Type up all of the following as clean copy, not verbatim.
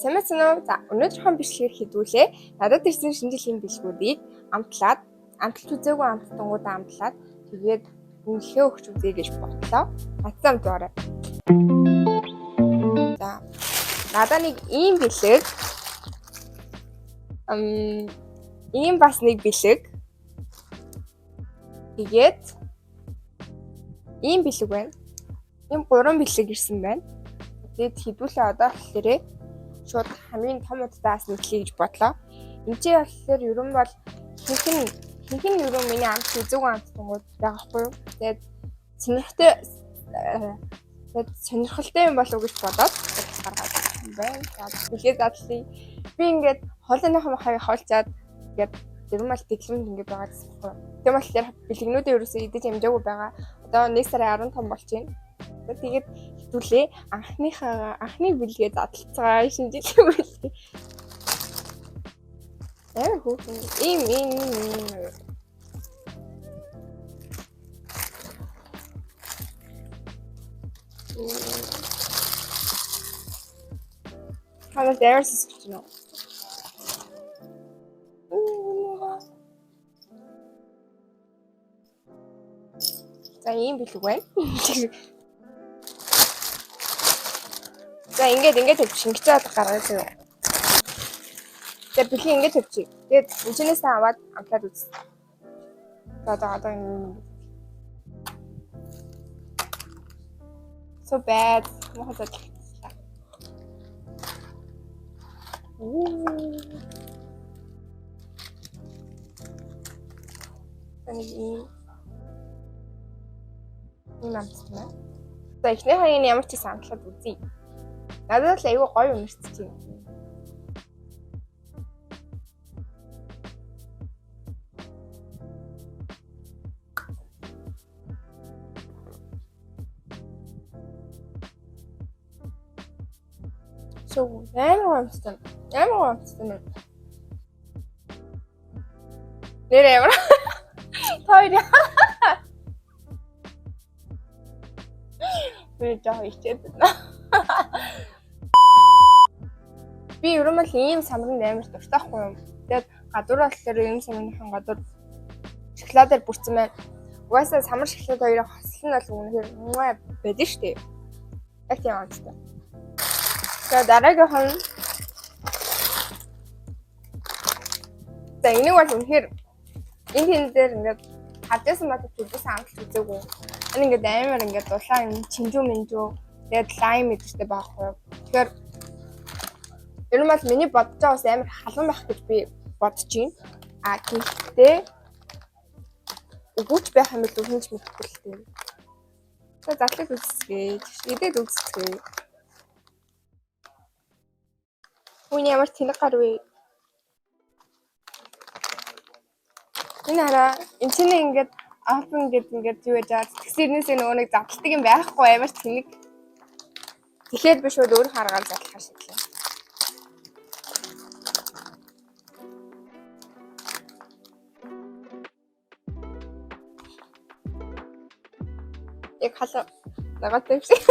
Самцсан уу? За өнөөдрийн бичлэгээр хэдүүлээ. Надад ирсэн шинжилгээний бэлгүүдийг амтлаад, амталж үзээгүй амттангуудаа амтлаад тэгээд үнэлгээ өгч үзье гэж бодлоо. Атсан амтвараа. За надад нэг ийм бэлэг ийм бас нэг бэлэг тэгээд ийм бэлэг байна. Ийм 3 бэлэг ирсэн байна. Тэгээд хэдүүлээ одоо болохоор шууд хамгийн том удаас нэтлэе гэж бодлоо. Энд чинь болохоор ер нь бол хинхэн ер нь миний амт үзэг амттангууд байгаа хгүй юу. Тэгээд сонирхолтой юм болов уу гэж бодоод гаргаад ирсэн байна. За бүлгээ задлаа. Би ингээд хоолойныхоо хаяг хоолцаад ингээд ер нь бол дэглэмд ингээд байгаа гэсэн юм байна. Тийм болохоор бэлгнүүдээ ерөөсөө идэж амжаагүй байгаа. Одоо 1 сарын 15 болж байна. Тэгээд хэдүүлээ анхны бэлгээ задлцгаа шинжилгээ бэлгээ. Хүүхэн ийм Ханаас дээрс гэж нөө. За ийм бэлэг байна. За ингээд тавьчих ингэж гаргаж юу. Тэгээд бэлгийн ингэж тавьчих. Тэгээд энэчнээс аваад амтлаад үз. За одоо so bad. Мохот л. Энийг намцсан. За эхний хаяг ямар ч самтлаад үзье. Надад л аюу гоё үнэрч чинь. So, амар амтсан. Нэрээ ямар? Тойр. Би жаа ичээд байна. Би ер нь бол ийм самрын амар дуртай хгүй юм. Тэгээд гадуур болохоор ийм самрынхан гадуур шоколадаар бүрдсэн байна. Угаасаа самар шоколад хоёрын хослол нь бол үнэхээр байдаг шүү дээ. Яг тийм амттай. За дараагийнх нь за энийг бол үнэхээр энэ хин дээр ингээд хадсан батд үзсэн амталж үзээгүй. Энэ ингээд амар ингээд дулаан юм чинжүү минжүү тэгээд лайм гэдэгтэй байхгүй. Тэгэхээр ер нь бол миний бодож байгаа бас амар халуун байх гэж би бодож байна. Гэхдээ өгөөч байх юм бол өгнөж мэдэхгүй л дээ. За задлыг үзсгээ. Идээд үзсгээ. Үний ямар тэнэг гар вэ? Энэ хараа энэ чинь ингээд open гэдэг юу яаж тэгсэрнээсээ нөгөө нэг задлдаг юм байхгүй амар тэнэг. Тэгэхээр би шууд өөр харгаар задлахаар шидлээ. Яг халаа нагатай юм шиг.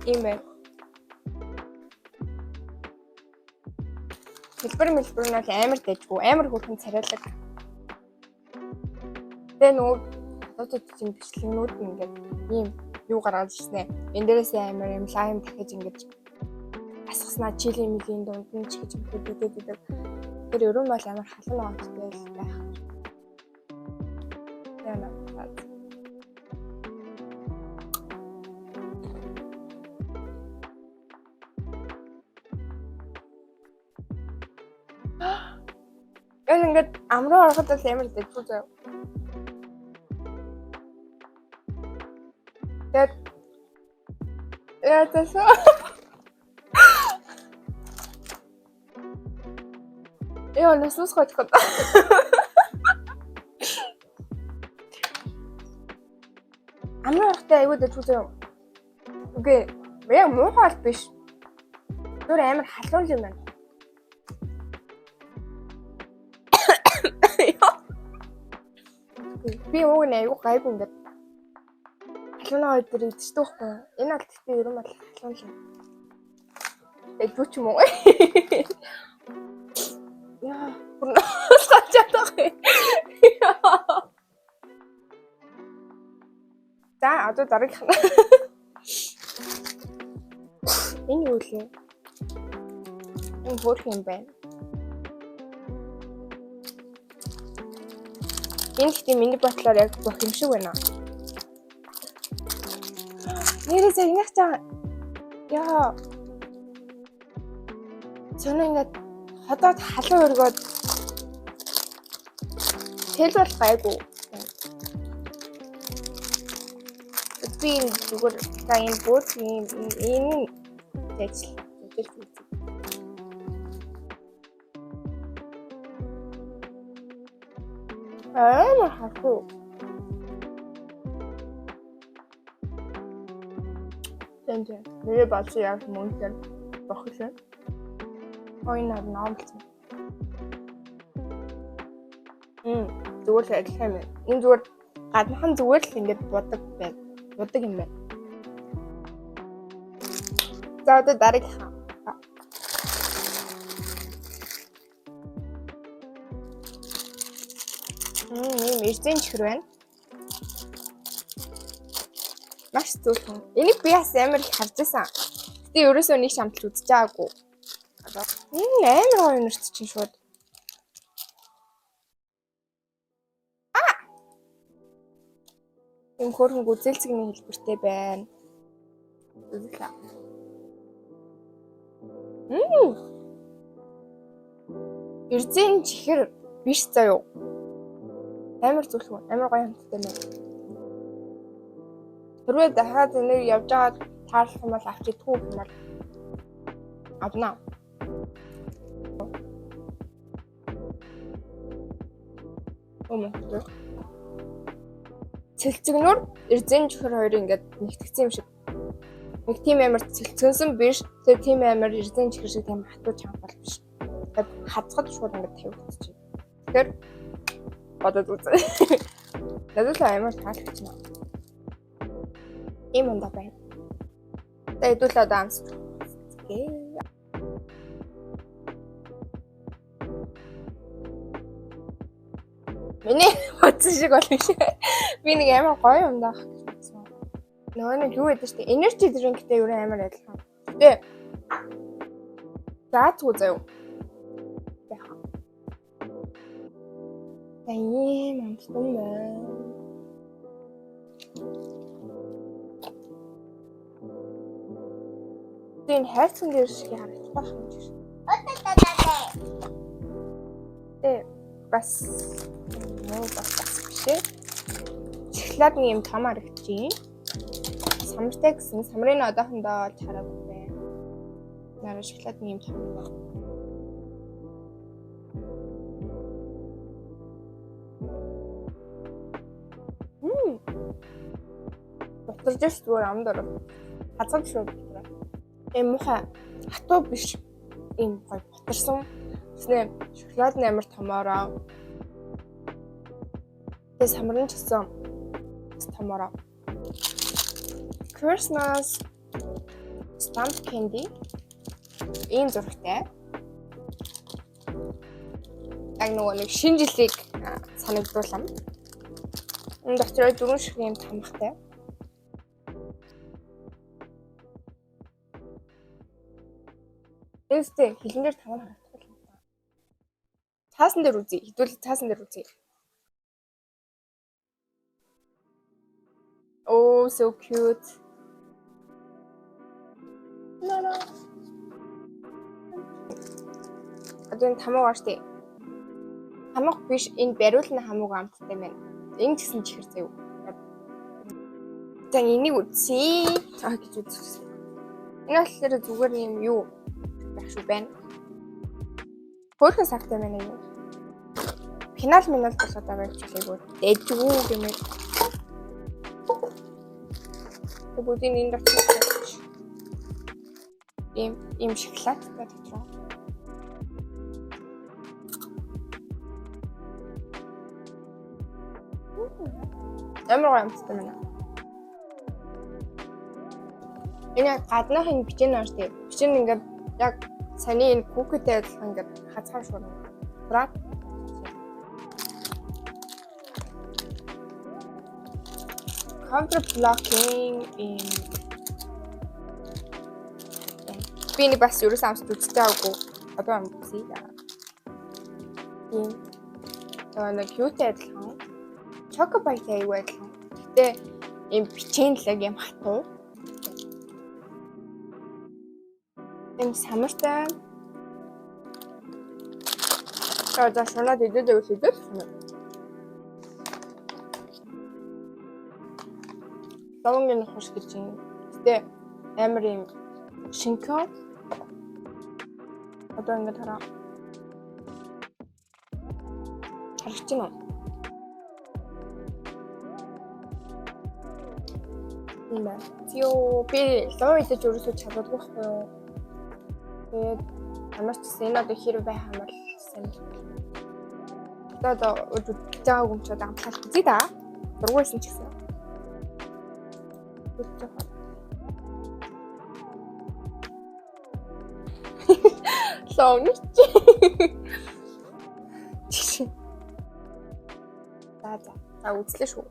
Имэ. Хэлбэр нь амар дэжгүй, амар хөрхэн царайлаг. Тэгээ нөгөө дотоод чинь бичлэгнүүд нь ингээд ийм юу гаргаж ирсэн ээ. Энд дээрээс амар юм лайм дахиж ингээд асгаснаа чили милийн дунд нь ч гэж мэдээд. Тэр ерөн бол амар халуун авахтай байх. Яна. Ингээд амруу ороход л амар дэжгүй заяа. Тэгээд яатасаа яа нэсүс хочход. Амруу орохтой айгүй дэжгүй заяа. Үгүй яг муухай биш. Түр амар халуун юм байна. Би ууг нь аюу гайгүй ингээд халуунаа өдөр идчихдэг байхгүй. Энэ бол гэхдээ ер нь бол халуун л. Эдгүү ч юм уу? Яа, бүрнээс гачаад байгаа. За, одоо дараагийнх нь. Энэ юу вэ? Энэ хөөх юм байна. Энэ гэхдээ миний бодлоор яг бох юм шиг байна. Нэрээсээ инех чам. Яа. Цоноо ингээд ходоод халуун өргөөд тэл бол гайгүй. Би зүгээр та энэ бүх энэ ажил үзье. Хатуу. Тэнцээ. Нэр болж яг мөнхөр бохлоо. Ойнаар наамлсан. Зүгээр л адилхан юм. Энэ зүгээр гаднахан зүгээр л ингэж бодог байна. Бодог юм байна. За одоо дараагийнхаа. Ийм эрдэнэ чихэр байна. Маш зөвхөн. Энийг би бас амар их харж байсан. Гэтэ ерөөсөө нэг шамтал үзэж байгаагүй. Энэ амар гоё нэрч чинь шууд. Энэ хөрөнгө үзэлцгийн хэлбэртэй байна. Үзлээ. Эрдэнэ чихэр биш заяо. Амар зөвхөн. Амар гоё хамттай байна. Хэрвээ дахиад энийг явж байгаа таарлах юм бол авч идэх юм бол авнаа. Цэлцэгнөр эрдэнэ чихэр хоёр ингээд нэгтгэсэн юм шиг. Нэг тийм амар цэлцгэнсэн биш. Тэгээ тийм амар эрдэнэ чихэр шиг тийм хатуу чанга биш. Тэгээд хазгад шууд ингээд тавигдчихжээ. Тэгэхээр бодод үзье. Надад л амар таалагдчихна. Ийм ундаа байна. Тэгээд хэдүүлээ одоо амс. Миний бодсон шиг болно шүү. Би нэг амар гоё юм даа гэж бодсон. Нөгөө нэг юу гэдэг чинь energy drink-тэй юу амар адилхан. Тэ. Заацгүй заяа. Яха. Ийм амтсан байна. Тийм хайрцан дээр шиг харагдах байх юм шиг. Тэ бас бишээ. Шоколадны юм том харагдчих. Самартай гэсэн. Самрын одоохондоо чараагүй байна. Нараа шоколадны юм том байна. Бутарж зүгээр амд оров. Хазгаж шүү бутараа. Муухай хатуу биш. Ийм гоё бутарсан. Тэснэ шоколадны амар томоороо. Тэгээ самрын ч гэсэн томоороо. Christmas stamp candy. Ийм зурагтай. Яг нөгөө нэг шинэ жилийг санагдуулам. Энэ дотроо 4 шиг юм тамхтай. Эвстэй хилэн дээр таван харагдах юм байна. Цаасан дээр үзье. Хэдүүл цаасан дээр үзье. Oh, so cute. Нана. Одоо тамаг ааштай. Тамаг биш, энэ бариулны хамууг амттай байна. Энэ гэсэн чихэр заяа. За энийг үзье. Гэж үзсэн. Энэ болохоор зүгээр юм юу байх шүү байна. Хөөрхөн сагтай байна юу. Финал минут болоод байгаа юм чилээгөө. Дэжгүй гэмээр. Бүгдийн энэ дотор ийм шоколадтай дотроо. Амар гоё амттай байна. Энэ гадныхын бичэн наш тийм. Бичэн ингээд яг саний энэ кукитэй адилхан ингээд хазхам шуурна. Брат. Counter blocking in би бас ерөөс амс үзэж байгаагүй. Одоо юм үзье. Нэг cute адилхан. Chocobyte аягүй адилхан. Гэтэ ийм бичэн л юм хатуу. Ийм самартай. За шунаад идэв үсэдэг. Лонгийн хуш гэж юм. Гэтэ амар юм шинкё. Одоо ингэ тараа. Харагч нь. Нэ. Тио би лоо идэж өрөөсөө чаддаггүй байхгүй юу? Тэгээд ямар ч гэсэн энэ одоо хэрэг байх юм бол сайн. Одоо жаа гомчод амтлалт үзье да. Дургүйсэн ч гэсэн. Сонч. За үзлээ шүү.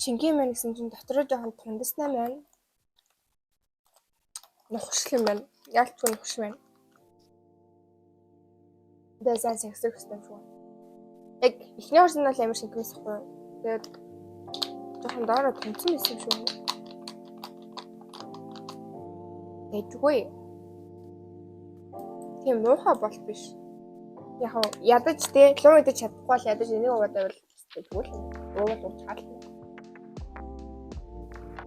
Шингийн мэн гэсэн чинь дотроо жоохон тундаснаа байна. Нухшил юм байна. Яалчгүй нухш байна. Дэсэн сексэр хэвчтэй шүү. Яг эхний орсон нь амар шингээс ихгүй. Тэгээд жоохон доороо тунцсан байсан шүү. Тэггүй. Тийм муухай бол биш. Яг ядаж те луу идэж чадахгүй бол ядаж энийг уугаад байвал тэгвэл уугаад уучаал.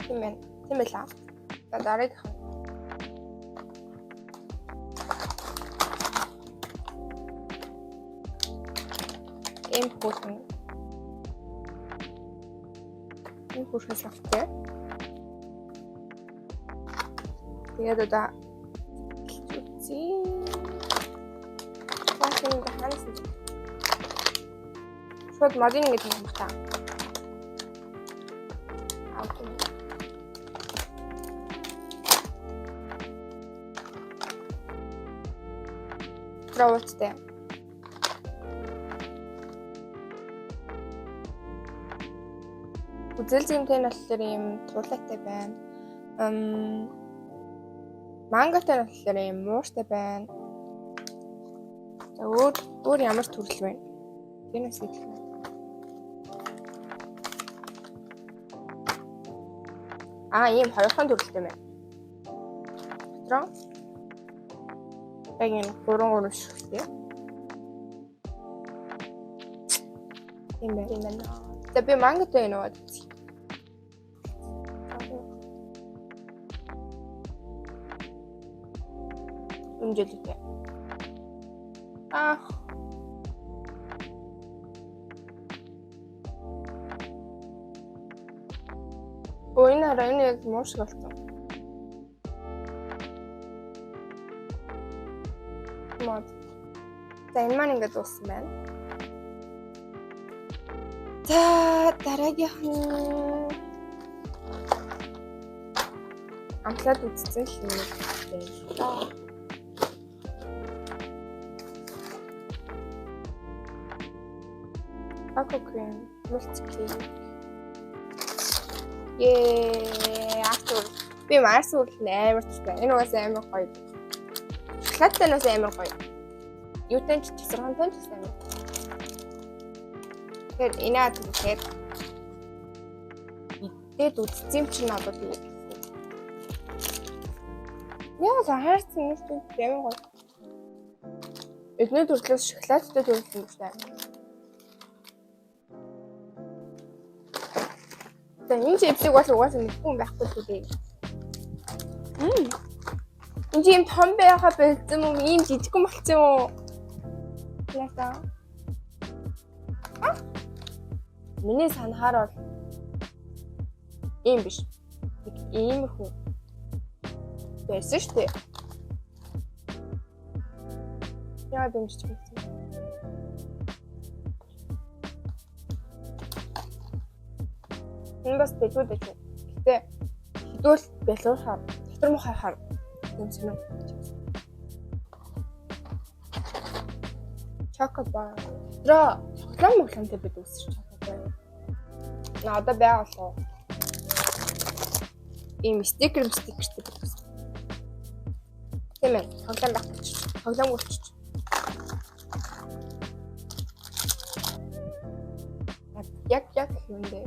Тийм ээ. Тийм ээ лаа. За дараагийн important. Important software. Тэгээд одоо үзье. Фашн дэхансан. Шууд модын гэдэг юм байна. Травцтэй. Үзэл зэмтэй нь болохоор юм тулаатай байна. Мангатай нь болохоор юм мууртай байна. За өөр ямар төрөл байна? Тэнэс идэх юм. Ийм хоёрхан төрөлтэй байна. Дотроо яг энэ 3 шигтэй. Тийм байна. За би мангатай байна уу? Үнжэлтэй. Энэ райны яг мууш болсон. Мод. За энэ маань ингээд дууссан байна. За дараагийнх амтлаад үзсэн л юм байна. Coco cream, multi-cake. After би марс үл амар тустай. Энэ бас амар гоё. Шоколадтай нас амар гоё. Юутай ч цэцэрхантай ч амар. Тэгэхээр энэ тэгээд идээд үзсэн чинь одоо тэгээд. Яа хайрцсан юм чинь амар гоё. Эдний төрлөөс шоколадтай төрлөө юм байна. За энэ чипсийг бол угаасаа мэдгүй юм байхгүй дээ. Энд юм том байхаа болсон юм ийм жижигхэн болчихсон юм. Яса. Миний санахаар бол ийм биш. Иймэрхүү байсан шүү дээ. Яа дэмжиж байсан. Энэ бас дэжүүд дэжүү. Гэтэ хэдүүл бэлуурахаар дотор мох хайхаар юм шиг. Чокобар. Тра цоглон моглонтэй бид үсэр чокобар. Одоо байгаа болов. Ийм стикертэй бид үсэр. Тийм ээ. Цоглон багч. Цоглон гүрч. Яг юм дээ.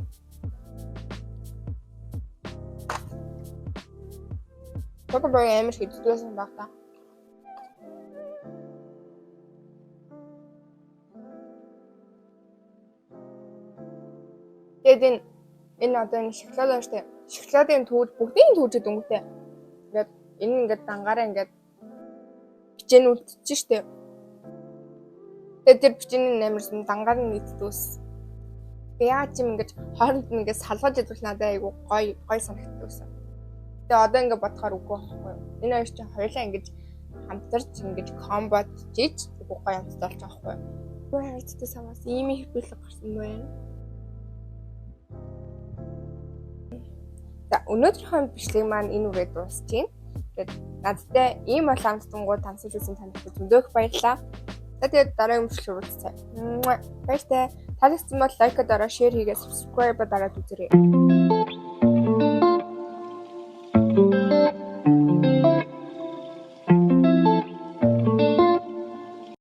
Чокобар амар хэддүүлсэн баг та. Тэгээд энэ одоо энэ шоколад штэ. Шоколадын түүж бүгдийн түүжэд өнгөтэй. Ингээд энэ ингээд дангаараа ингээд бичээнүүдчих штэ. Тэгээд тэр бичээний амарсан дангаар нь нийтдүүс. Яа ч юм ингээд хооронд нь ингээд салгаж идвэл надад айгу гоё санагдсан. Тэгээд одоо ингээд бодохоор үгүй байхгүй. Энэ хоёр чинь хоёулаа ингээд хамтарч ингээд комбот жиж гоё амттай болж байгаа байхгүй. Гоо хайцтай самаас ийм их хэлбэлэг гарсан байна. За өнөөдрийнхөө бичлэг маань энэ үрээ дуусч байна. Тэгээд надтай ийм бол амттангууд тамсаж үзсэн таньд зөндөөх баярлалаа. За тэгээд дараагийн бичлэг уулзцай. Баяртай. Таалагдсан бол лайк дараа, шеэр хийгээ, subscribe дараад үзээрэй.